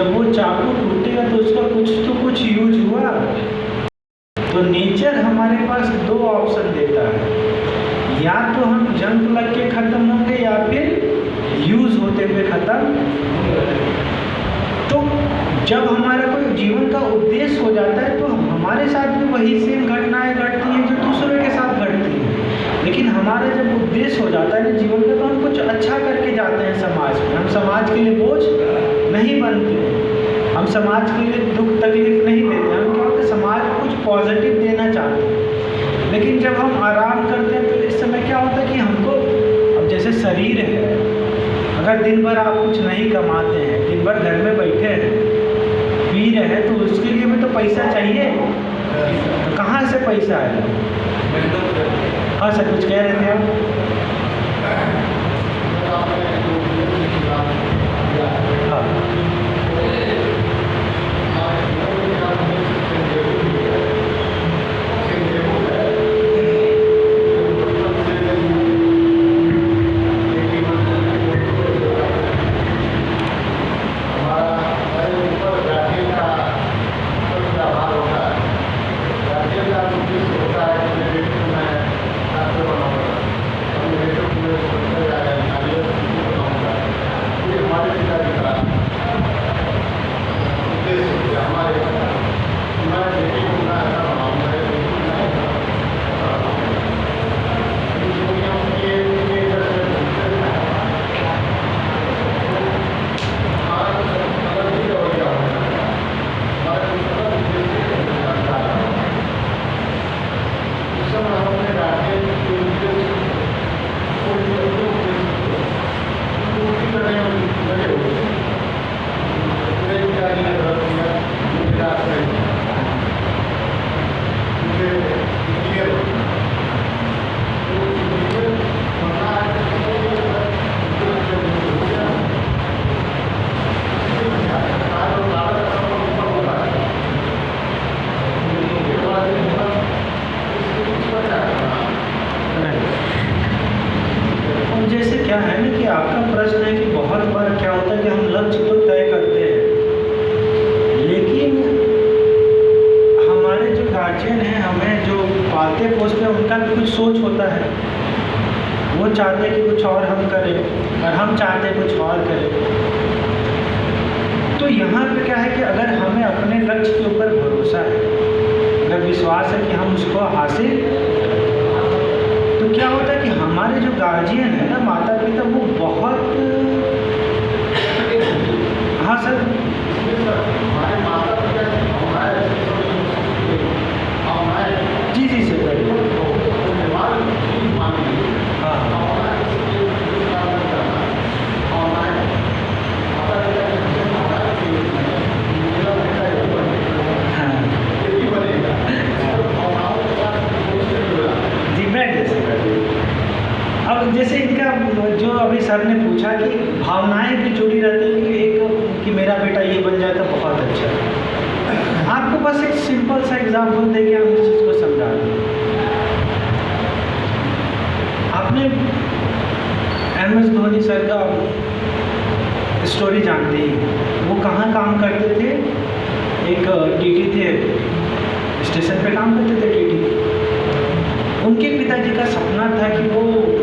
जब वो चाकू टूटेगा तो उसका कुछ यूज हुआ। तो नेचर हमारे पास दो ऑप्शन देता है, या तो हम जंग लग के खत्म होंगे या फिर यूज होते हुए खत्म। तो जब हमारा कोई जीवन का उद्देश्य हो जाता है तो हमारे साथ भी वही सेम घटनाएं घटती हैं जो दूसरों के साथ घटती हैं। लेकिन हमारा जब उद्देश्य हो जाता है ना जीवन का, तो हम कुछ अच्छा करके जाते हैं समाज में। हम समाज के लिए बोझ नहीं बनते हैं, हम समाज के लिए दुख तकलीफ नहीं देते। हम क्या होता है, समाज को कुछ पॉजिटिव देना चाहते हैं। लेकिन जब हम आराम करते हैं तो इस समय क्या होता है कि हमको, अब जैसे शरीर है, अगर दिन भर आप कुछ नहीं कमाते हैं, दिन भर घर में बैठे हैं, पी रहे हैं, तो उसके लिए भी तो पैसा चाहिए। तो कहाँ से पैसा आएगा? हाँ सर, कुछ कह रहे थे आप? क्या है ना कि आपका प्रश्न है कि बहुत बार क्या होता है कि हम लक्ष्य तो तय करते हैं, लेकिन हमारे जो गार्जियन हैं, हमें जो पालते पोसते हैं, उनका भी कुछ सोच होता है। वो चाहते हैं कि कुछ और हम करें और हम चाहते हैं कुछ और करें। तो यहाँ पे क्या है कि अगर हमें अपने लक्ष्य के ऊपर भरोसा है, अगर विश्वास है कि हम उसको हासिल, तो क्या होता है कि हमारे जो गार्जियन है ना, माता पिता, वो बहुत, हाँ सर, जी जी सर, अब जैसे इनका जो अभी सर ने पूछा कि भावनाएं भी जुड़ी रहती हैं, कि एक कि मेरा बेटा ये बन जाए तो बहुत अच्छा है। आपको बस एक सिंपल सा एग्जाम्पल देके हम इस चीज़ को समझा दें। आपने MS धोनी सर का स्टोरी जानते ही, वो कहाँ काम करते थे? एक TT थे, स्टेशन पे काम करते थे TT। उनके पिताजी का सपना था कि वो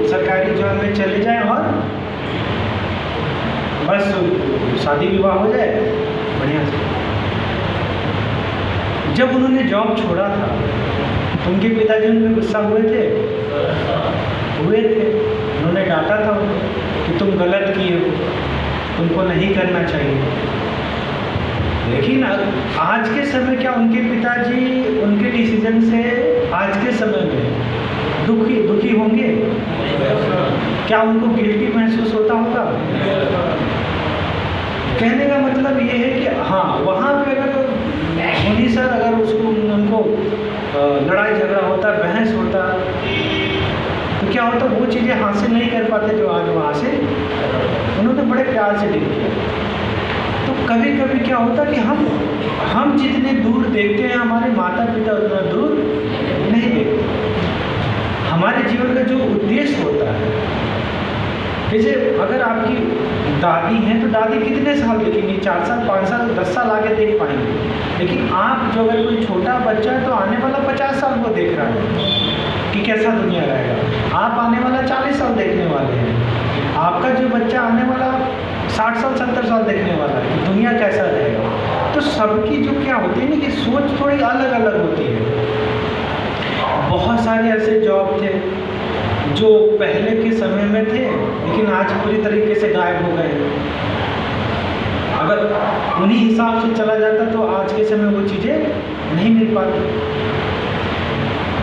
सरकारी जॉब में चले जाएं और बस शादी विवाह हो जाए बढ़िया से। जब उन्होंने जॉब छोड़ा था तो उनके पिताजी उन पर गुस्सा हुए थे। उन्होंने डांटा था उनको कि तुम गलत किए हो, तुमको नहीं करना चाहिए। लेकिन आज के समय क्या उनके पिताजी उनके डिसीजन से आज के समय में दुखी होंगे? क्या उनको गिल्टी महसूस होता होगा? कहने का मतलब ये है कि हाँ, वहाँ पे अगर धोनी सर अगर उसको उनको लड़ाई झगड़ा होता, बहस होता, तो क्या होता, वो चीज़ें हासिल नहीं कर पाते जो आज वहाँ से उन्होंने बड़े प्यार से डील किया। तो कभी कभी क्या होता कि हम जितने दूर देखते हैं, हमारे माता पिता उतना दूर नहीं देखते। हमारे जीवन का जो उद्देश्य होता है जैसे अगर आपकी दादी हैं तो दादी कितने साल देखेंगी, 4 साल 5 साल 10 साल आगे देख पाएंगे। लेकिन आप जो अगर कोई छोटा बच्चा है तो आने वाला 50 साल को देख रहा है कि कैसा दुनिया रहेगा। आप आने वाला 40 साल देखने वाले हैं, आपका जो बच्चा आने वाला 60 साल 70 साल देखने वाला है कि दुनिया कैसा रहेगा। तो सबकी जो क्या होती है ना कि सोच थोड़ी अलग अलग होती है। बहुत सारे ऐसे जॉब थे जो पहले के समय में थे लेकिन आज पूरी तरीके से गायब हो गए। अगर उन्हीं हिसाब से चला जाता तो आज के समय वो चीज़ें नहीं मिल पाती।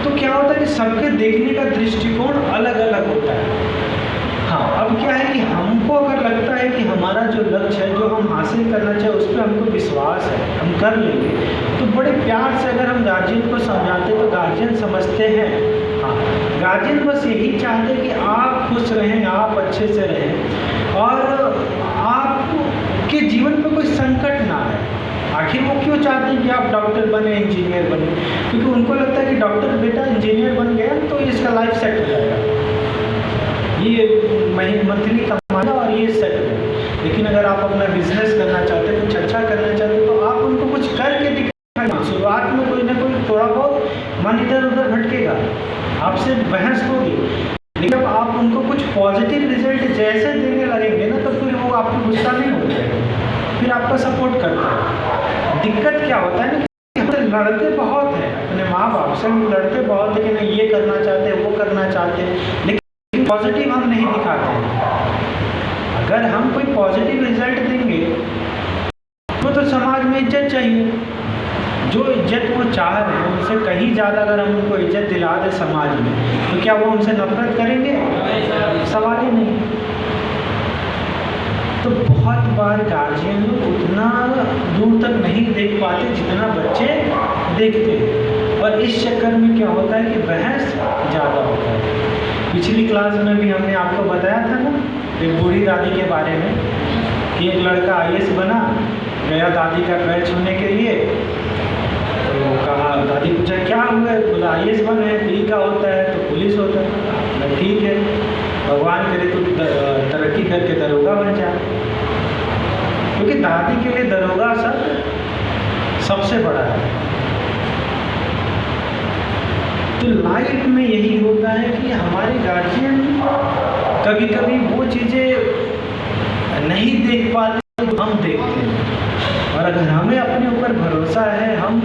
तो क्या होता है कि सबके देखने का दृष्टिकोण अलग अलग होता है। हाँ, अब क्या है कि हमको अगर लगता है कि हमारा जो लक्ष्य है, जो हम हासिल करना चाहें, उस पर हमको विश्वास है, हम कर लेंगे, तो बड़े प्यार से अगर हम गार्जियन को समझाते तो गार्जियन समझते हैं। हाँ, गार्जियन बस यही चाहते हैं कि आप खुश रहें, आप अच्छे से रहें और आपके जीवन में कोई संकट ना आए। आखिर वो क्यों चाहते हैं कि आप डॉक्टर बने, इंजीनियर बने? क्योंकि उनको लगता है कि डॉक्टर बेटा इंजीनियर बन गया तो इसका लाइफ सेट हो जाएगा, ये मंथली कमाएगा और ये सेट है। लेकिन अगर आप अपना बिजनेस करना चाहते हैं, कुछ अच्छा करना चाहते हैं, तो आप उनको कुछ करके दिखाएं। शुरुआत में कोई ना कोई थोड़ा बहुत मन इधर उधर भटकेगा, आपसे बहस होगी, लेकिन अब आप उनको कुछ पॉजिटिव रिजल्ट जैसे देने लगेंगे ना, तो फिर वो आपको गुस्सा नहीं हो जाएगा, फिर आपका सपोर्ट करता है। दिक्कत क्या होता है ना कि हम लड़ते बहुत हैं अपने माँ बाप से, हम लड़ते बहुत है कि नहीं ये करना चाहते हैं, वो करना चाहते हैं, लेकिन पॉजिटिव हम नहीं दिखाते हैं। अगर हम कोई पॉजिटिव रिजल्ट देंगे तो समाज में इज्जत चाहिए। जो इज्जत वो चाह रहे हैं उनसे कहीं ज़्यादा अगर हम उनको इज्जत दिला दें समाज में, तो क्या वो हमसे नफरत करेंगे? सवाल ही नहीं। तो बहुत बार गार्जियन लोग उतना दूर तक नहीं देख पाते जितना बच्चे देखते हैं, और इस चक्कर में क्या होता है कि बहस ज़्यादा होता है। पिछली क्लास में भी हमने आपको बताया था ना एक बूढ़ी दादी के बारे में कि एक लड़का IAS बना, गया दादी का पैर छूने के लिए, तो कहा, दादी पूछा क्या हुआ है? बोला IAS बना है, पी का होता है तो पुलिस होता है। ठीक है, भगवान करे तो तरक्की करके दरोगा बन जाए, क्योंकि दादी के लिए दरोगा सबसे बड़ा है। तो लाइफ में यही होता है कि हमारे गार्जियन कभी कभी वो चीज़ें नहीं देख पाते जो हम देखते हैं, और अगर हमें अपने ऊपर भरोसा है, हम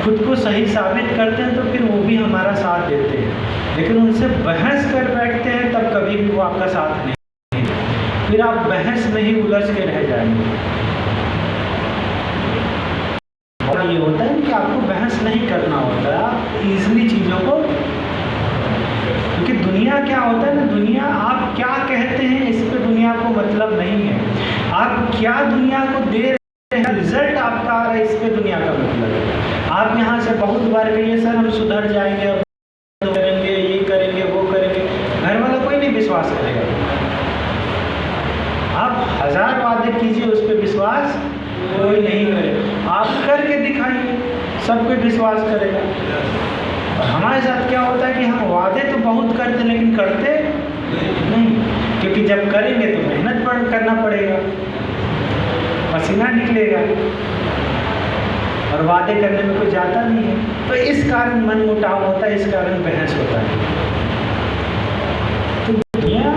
खुद को सही साबित करते हैं, तो फिर वो भी हमारा साथ देते हैं। लेकिन उनसे बहस कर बैठते हैं तब कभी भी वो आपका साथ नहीं, फिर आप बहस में ही उलझ के रह जाएंगे। और ये होता है कि आपको बहस नहीं करना होता है, आप ईजिली चीज़ों को, क्योंकि दुनिया क्या होता है ना, दुनिया आप क्या कहते हैं इस पे दुनिया को मतलब नहीं है। आप क्या दुनिया को दे रहे हैं, रिजल्ट आपका आ रहा है, इस पे दुनिया का मतलब है। आप यहाँ से बहुत बार कहिए सर हम सुधर जाएंगे, अब करेंगे, ये करेंगे, वो करेंगे, घर वाला कोई नहीं विश्वास करेगा। आप 1000 वादे कीजिए, उस पर विश्वास कोई नहीं करे। आप करके दिखाइए, सब कोई विश्वास करेगा। और हमारे साथ क्या होता है कि हम वादे तो बहुत करते लेकिन करते नहीं, क्योंकि जब करेंगे तो मेहनत करना पड़ेगा, पसीना निकलेगा, और वादे करने में कोई जाता नहीं है। तो इस कारण मन मुटाव होता है, इस कारण बहस होता है। तो दुनिया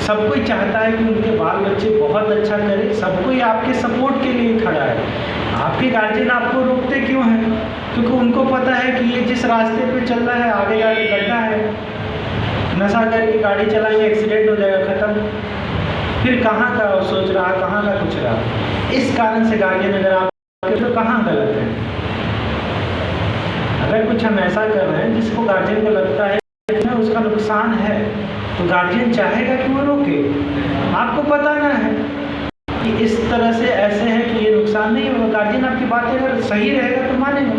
सब कोई चाहता है कि उनके बाल बच्चे बहुत अच्छा करें, सब कोई आपके सपोर्ट के लिए खड़ा है। आपके गार्जियन आपको रोकते क्यों हैं? क्योंकि उनको पता है कि ये जिस रास्ते पे चल रहा है आगे जाके गड्ढा है, नशा करके गाड़ी चलाएंगे, एक्सीडेंट हो जाएगा, खत्म। फिर कहाँ का सोच रहा, कहाँ का कुछ रहा। इस कारण से गार्जियन अगर आप तो कहाँ गलत है? अगर कुछ हम ऐसा कर रहे हैं जिसको गार्जियन को लगता है कि उसका नुकसान है, तो गार्जियन चाहेगा कि वो रोके। आपको पता ना है कि इस तरह से ऐसे है कि ये नुकसान नहीं होगा, गार्जियन आपकी बात अगर सही रहेगा तो मानेगा।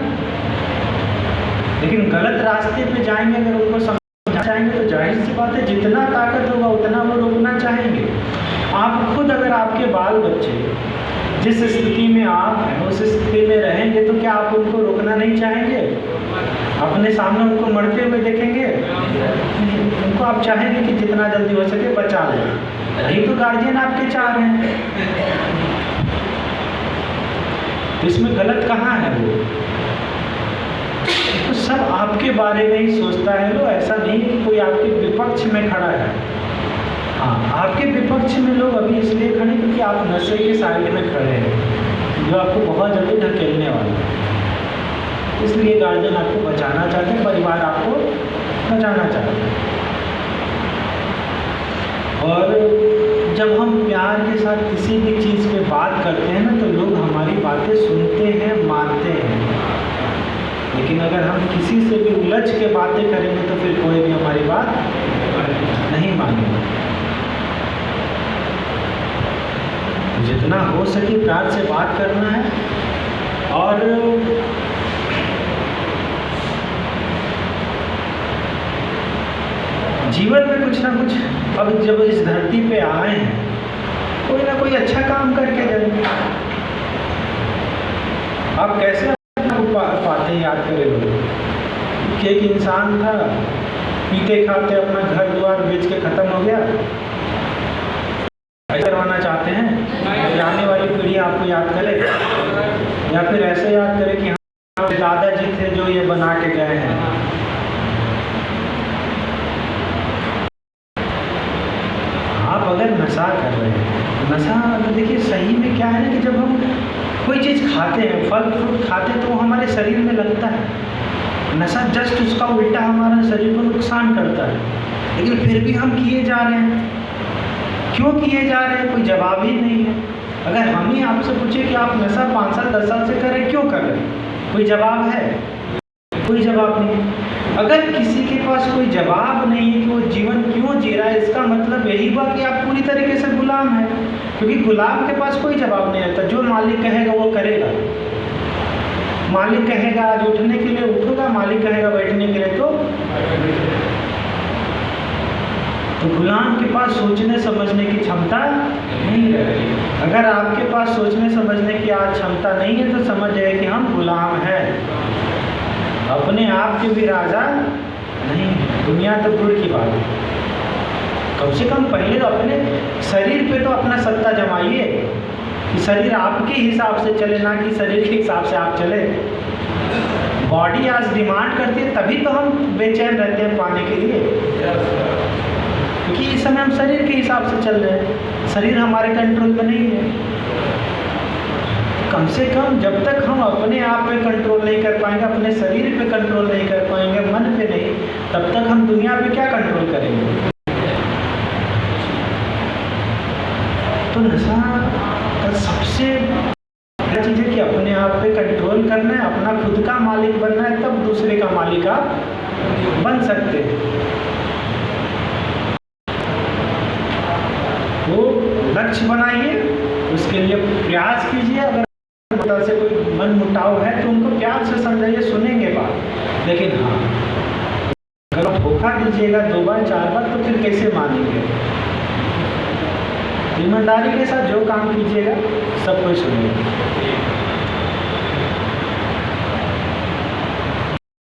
लेकिन गलत रास्ते पे जाएंगे, अगर उनको समझा चाहेंगे तो जाहिर सी बात है जितना ताकत होगा उतना वो रोकना चाहेंगे। आप खुद अगर आपके बाल बच्चे जिस स्थिति में आप हैं उस स्थिति में रहेंगे तो क्या आप उनको रोकना नहीं चाहेंगे? अपने सामने उनको मरते हुए देखेंगे? उनको आप चाहेंगे कि जितना जल्दी हो सके बचा लें। यही तो गार्जियन आपके चाह रहे हैं। तो इसमें गलत कहाँ है वो? तो सब आपके बारे में ही सोचता है। लो ऐसा नहीं कि कोई आपके विपक्ष में खड़ा है। हाँ, आपके विपक्ष में लोग अभी इसलिए खड़े क्योंकि आप नशे के साइड में खड़े हैं, जो आपको बहुत जल्दी ढकेलने वाला है। इसलिए गार्जियन आपको बचाना चाहते हैं, परिवार आपको बचाना चाहते हैं। और जब हम प्यार के साथ किसी भी चीज़ पे बात करते हैं ना, तो लोग हमारी बातें सुनते हैं, मानते हैं। लेकिन अगर हम किसी से भी उलझ के बातें करेंगे तो फिर कोई भी हमारी बात नहीं मानेगा। जितना हो सके प्यार से बात करना है। और जीवन में कुछ ना कुछ, अब जब इस धरती पे आए हैं, कोई ना कोई अच्छा काम करके जाएंगे। आप कैसे पाते हैं, याद करें लोग कि एक इंसान था, पीते खाते अपना घर द्वार बेच के खत्म हो गया। ऐसा करवाना चाहते हैं आने वाली पीढ़ी आपको याद करे, या फिर ऐसे याद करे कि हाँ दादाजी थे जो ये बना के गए हैं। आप अगर नशा कर रहे हैं, नशा तो देखिए सही में क्या है कि जब हम कोई चीज़ खाते हैं, फल फ्रूट खाते हैं, तो वो हमारे शरीर में लगता है। नशा जस्ट उसका उल्टा हमारा शरीर को नुकसान करता है, लेकिन फिर भी हम किए जा रहे हैं। क्यों किए जा रहे हैं? कोई जवाब ही नहीं है। अगर हम ही आपसे पूछे कि आप नशा 5 साल 10 साल से कर रहे हैं, क्यों कर रहे हैं? कोई जवाब है? कोई जवाब नहीं है। अगर किसी के पास कोई जवाब नहीं है कि वो जीवन क्यों जी रहा है, इसका मतलब यही हुआ कि आप पूरी तरीके से गुलाम हैं। क्योंकि गुलाम के पास कोई जवाब नहीं रहता। जो मालिक कहेगा वो करेगा। मालिक कहेगा आज उठने के लिए उठेगा, मालिक कहेगा बैठने के लिए तो गुलाम के पास सोचने समझने की क्षमता नहीं रहती। अगर आपके पास सोचने समझने की आज क्षमता नहीं है तो समझ जाए कि हम गुलाम हैं, अपने आप के भी राजा नहीं। दुनिया तो दूर की बात है। कम से कम पहले तो अपने शरीर पे तो अपना सत्ता जमाइए कि शरीर आपके हिसाब से चले, ना कि शरीर के हिसाब से आप चले। बॉडी आज डिमांड करती है, तभी तो हम बेचैन रहते हैं पाने के लिए, क्योंकि इस समय हम शरीर के हिसाब से चल रहे हैं। शरीर हमारे कंट्रोल में नहीं है। कम से कम जब तक हम अपने आप पे कंट्रोल नहीं कर पाएंगे, अपने शरीर पे कंट्रोल नहीं कर पाएंगे, मन पे नहीं, तब तक हम दुनिया पे क्या कंट्रोल करेंगे? तो नशा का सबसे बड़ा चीज़ है कि अपने आप पे कंट्रोल करना है, अपना खुद का मालिक बनना है, तब दूसरे का मालिक आप बन सकते हैं। तो लक्ष्य बनाइए, उसके लिए प्रयास कीजिए। अगर से कोई मन मुटाव है तो उनको प्यार से समझाइए, सुनेंगे बात। लेकिन हाँ, अगर आप धोखा दीजिएगा 2 बार 4 बार तो फिर कैसे मानेंगे? ईमानदारी के साथ जो काम कीजिएगा सब कुछ सुनेगा।